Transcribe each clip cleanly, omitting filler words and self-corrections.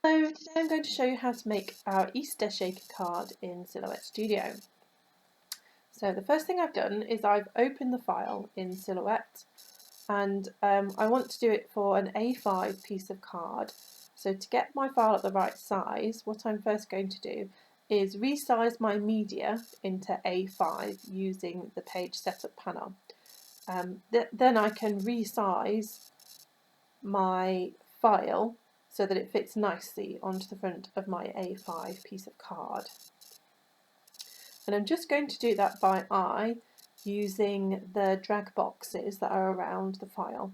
So today I'm going to show you how to make our Easter shaker card in Silhouette Studio. So the first thing I've done is I've opened the file in Silhouette, and I want to do it for an A5 piece of card. So to get my file at the right size, what I'm first going to do is resize my media into A5 using the page setup panel. Then I can resize my file so that it fits nicely onto the front of my A5 piece of card. And I'm just going to do that by eye using the drag boxes that are around the file.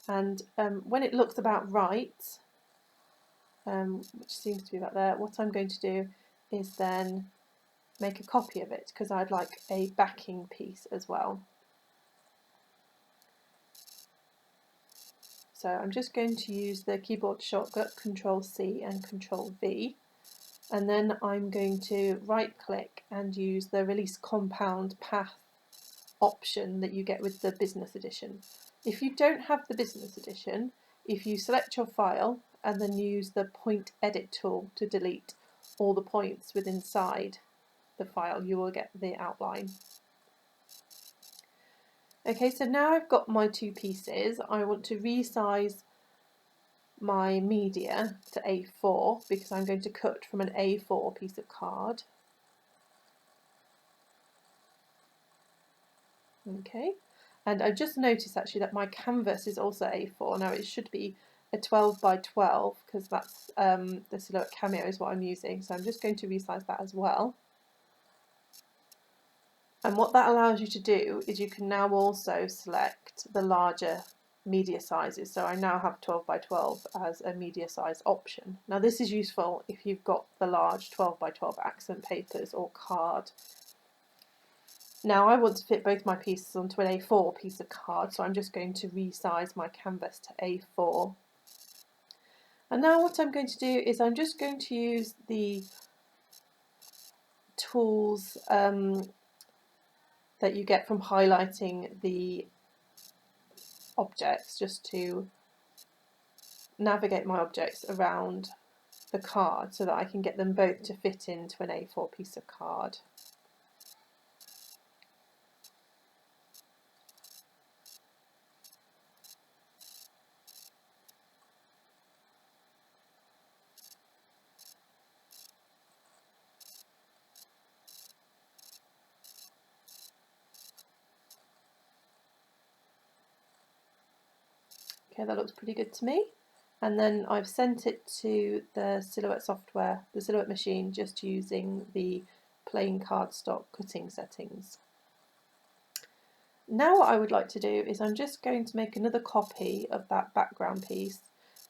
And when it looks about right, which seems to be about there, what I'm going to do is then make a copy of it, because I'd like a backing piece as well. So I'm just going to use the keyboard shortcut Control-C and Control-V, and then I'm going to right click and use the Release Compound Path option that you get with the Business Edition. If you don't have the Business Edition, if you select your file and then use the Point Edit tool to delete all the points within inside the file, you will get the outline. Okay, so now I've got my two pieces. I want to resize my media to A4 because I'm going to cut from an A4 piece of card. Okay, and I just noticed actually that my canvas is also A4. Now it should be a 12 by 12 because that's the Silhouette Cameo is what I'm using, so I'm just going to resize that as well. And what that allows you to do is you can now also select the larger media sizes. So I now have 12 by 12 as a media size option. Now this is useful if you've got the large 12 by 12 accent papers or card. Now I want to fit both my pieces onto an A4 piece of card, so I'm just going to resize my canvas to A4. And now what I'm going to do is I'm just going to use the tools that you get from highlighting the objects, just to navigate my objects around the card so that I can get them both to fit into an A4 piece of card. Okay, that looks pretty good to me. And then I've sent it to the Silhouette software, the Silhouette machine, just using the plain cardstock cutting settings. Now what I would like to do is I'm just going to make another copy of that background piece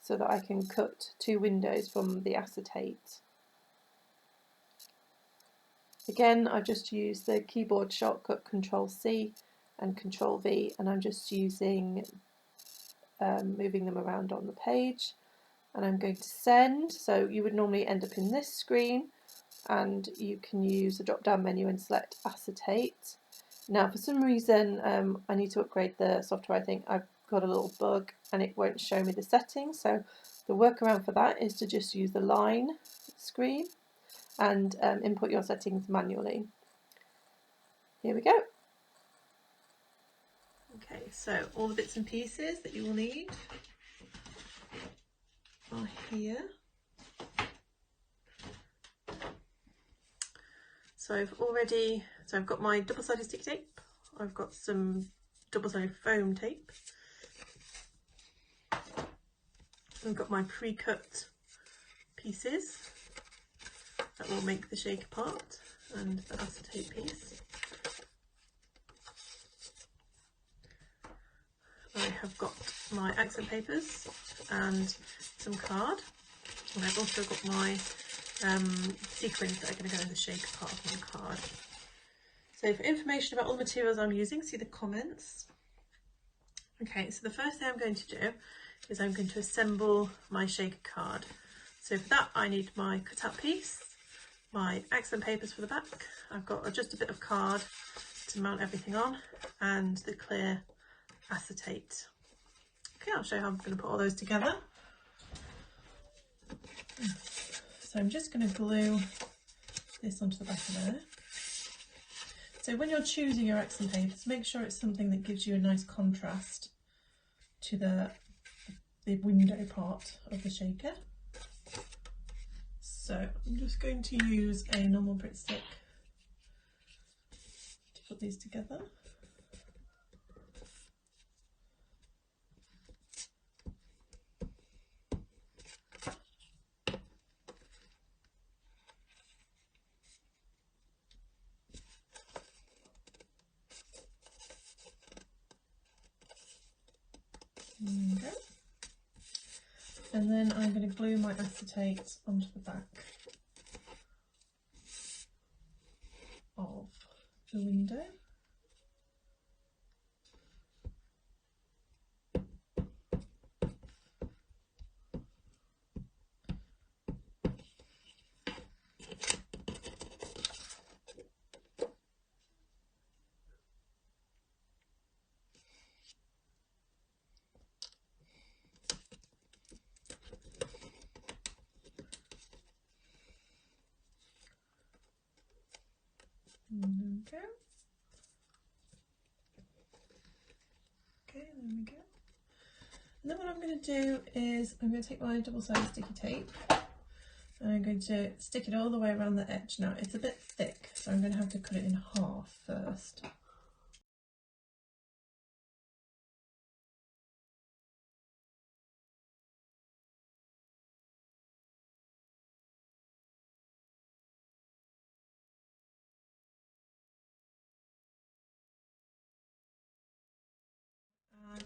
so that I can cut two windows from the acetate. Again, I've just used the keyboard shortcut Control-C and Control-V, and I'm just using moving them around on the page, and I'm going to send. So you would normally end up in this screen, and you can use the drop down menu and select acetate. Now for some reason I need to upgrade the software. I think I've got a little bug and it won't show me the settings, so the workaround for that is to just use the line screen and input your settings manually. Here we go. Okay, so all the bits and pieces that you will need are here. So I've got my double-sided sticky tape, I've got some double-sided foam tape, I've got my pre-cut pieces that will make the shaker part and the acetate piece. I have got my accent papers and some card, and I've also got my sequins that are going to go in the shaker part of my card. So for information about all the materials I'm using, see the comments. Okay, so the first thing I'm going to do is I'm going to assemble my shaker card. So for that I need my cutout piece, my accent papers for the back, I've got just a bit of card to to mount everything on, and the clear acetate. Okay, I'll show you how I'm going to put all those together. So I'm just going to glue this onto the back of there. So when you're choosing your accent papers, make sure it's something that gives you a nice contrast to the window part of the shaker. So I'm just going to use a normal Brit stick to put these together. There we go. And then I'm going to glue my acetate onto the back of the window. Okay. Okay, there we go. And then what I'm going to do is I'm going to take my double-sided sticky tape and I'm going to stick it all the way around the edge. Now it's a bit thick, so I'm going to have to cut it in half first. Add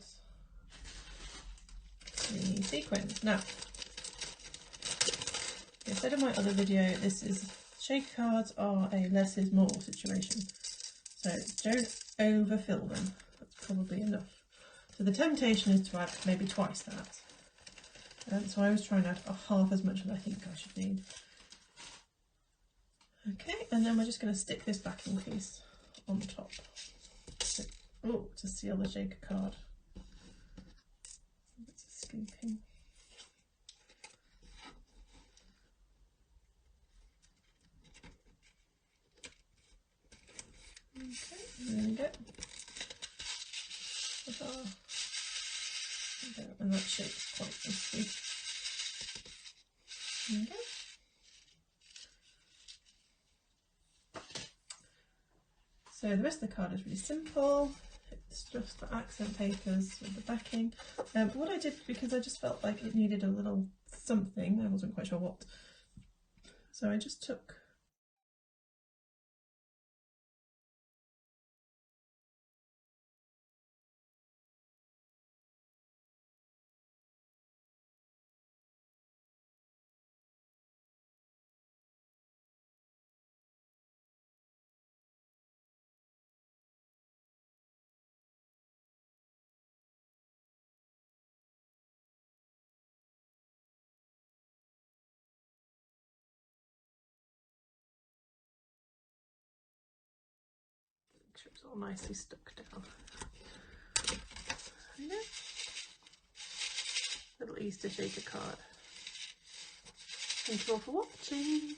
the sequins. Now, I said in my other video, shaker cards are a less is more situation. So don't overfill them. That's probably enough. So the temptation is to add maybe twice that. So I was trying to add half as much as I think I should need. Okay, and then we're just going to stick this backing piece on top. So, to seal the shaker card. It's escaping. Okay, there we go. And that shapes quite nicely. There we go. So the rest of the card is really simple. It's just the accent papers with the backing. What I did, because I just felt like it needed a little something, I wasn't quite sure what, so I just took make sure it's all nicely stuck down. There you go. Little Easter shaker card. Thank you all for watching.